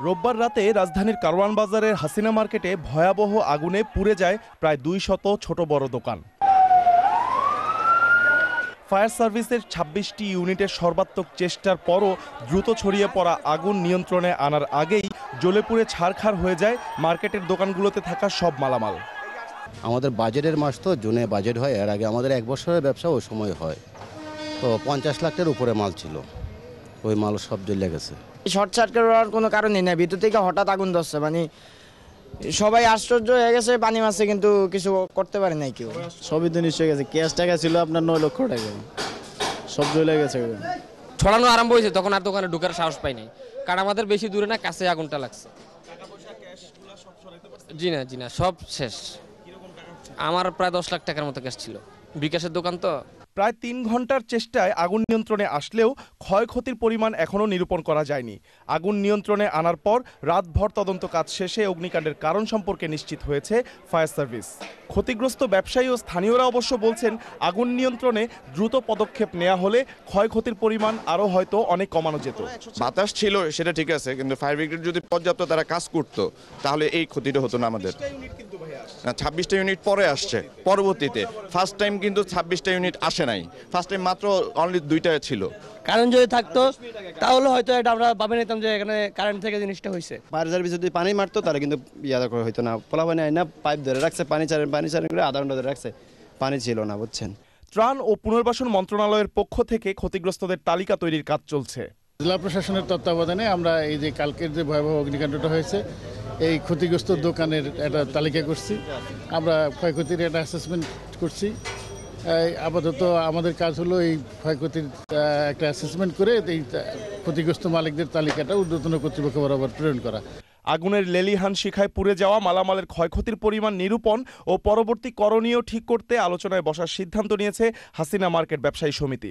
রোববার রাতে রাজধানীর কারওয়ান বাজারের হাসিনা মার্কেটে ভয়াবহ আগুনে পুড়ে যায় প্রায় 200 ছোট বড় দোকান। ফায়ার সার্ভিসের 26টি ইউনিটের সর্বাত্মক চেষ্টার পরও দ্রুত ছড়িয়ে পড়া আগুন নিয়ন্ত্রণে আনার আগেই জ্বলে পুড়ে ছারখার হয়ে যায় মার্কেটের দোকানগুলোতে থাকা সব মালামাল। আমাদের বাজেটের মাস তো জুনে বাজেট হয়, এর আগে আমাদের এক বছরের ব্যবসা ওই সময় হয়, তো 50 লাখের উপরে মাল ছিল, ওই মাল সব জ্বলে গেছে। শর্ট সার্কিট হওয়ার কোনো কারণই নেই, ভিতর থেকে হঠাৎ আগুন ধরছে, মানে সবাই আশ্চর্য হয়ে গেছে, পানি মারছে কিন্তু কিছু করতে পারে নাই কেউ। সবই তো নিশ্চয় গেছে, ক্যাশ টাকা ছিল আপনার 9 লক্ষ টাকা, সব জ্বলে গেছে। ছড়ানো আরম্ভ হয়েছে তখন আর দোকানে ঢোকার সাহস পাই নাই, কারণ আমাদের বেশি দূরে না, কাছে আগুনটা লাগছে। জি না সব শেষ। আমার প্রায় 10 লাখ টাকার মতো ক্যাশ ছিল, বিকাশের দোকান তো। প্রায় 3 ঘন্টার চেষ্টায় আগুন নিয়ন্ত্রণে আসলেও ক্ষয়ক্ষতির পরিমাণ এখনও নিরূপণ করা যায়নি। আগুন নিয়ন্ত্রণে আনার পর রাতভর তদন্ত কাজ শেষে অগ্নিকাণ্ডের কারণ সম্পর্কে নিশ্চিত হয়েছে ফায়ার সার্ভিস। ক্ষতিগ্রস্ত ব্যবসায়ী ও স্থানীয়রা অবশ্য বলছেন, আগুন নিয়ন্ত্রণে দ্রুত পদক্ষেপ নেওয়া হলে ক্ষয়ক্ষতির পরিমাণ আরও হয়তো অনেক কমানো যেত। বাতাস ছিল সেটা ঠিক আছে, কিন্তু ফায়ার ব্রিগেড যদি পর্যাপ্ত তারা কাজ করতো তাহলে এই ক্ষতিটা হতো না আমাদের। 26টা ইউনিট পরে আসছে পরবর্তীতে, ফার্স্ট টাইম কিন্তু 26টা ইউনিট আসে নাই, ফার্স্ট টাইম মাত্র অনলি 2টা ছিল। কারণ যদি থাকতো তাহলে হয়তো এটা আমরা ভাবে নিতাম যে এখানে কারেন্ট থেকে জিনিসটা হয়েছে। ফায়ার সার্ভিস যদি পানি মারতো তাহলে কিন্তু ইয়াদা করে হইতো না। পোলা পানি আয় না, পাইপ ধরে রাখছে, পানি চারেন করে আধা ঘন্টা ধরে রাখছে, পানি ছিল না, বুঝছেন। ত্রাণ ও পুনর্বাসন মন্ত্রণালয়ের পক্ষ থেকে ক্ষতিগ্রস্তদের তালিকা তৈরির কাজ চলছে। জেলা প্রশাসনের তত্ত্বাবধানে আমরা এই যে কালকের যে ভয়াবহ অগ্নিকাণ্ডটা হয়েছে, এই ক্ষতিগ্রস্ত দোকানের একটা তালিকা করছি, আমরা ক্ষয়ক্ষতির একটা অ্যাসেসমেন্ট করছি। আপাতত আমাদের কাজ হলো এই ক্ষয়ক্ষতির একটা অ্যাসেসমেন্ট করে এই ক্ষতিগ্রস্ত মালিকদের তালিকাটা ঊর্ধ্বতন কর্তৃপক্ষ বরাবর প্রেরণ করা। আগুনের লেলিহান শিখায় পুড়ে যাওয়া মালামালের ক্ষয়ক্ষতির পরিমাণ নিরূপণ ও পরবর্তী করণীয় ঠিক করতে আলোচনায় বসার সিদ্ধান্ত নিয়েছে হাসিনা মার্কেট ব্যবসায়ী সমিতি।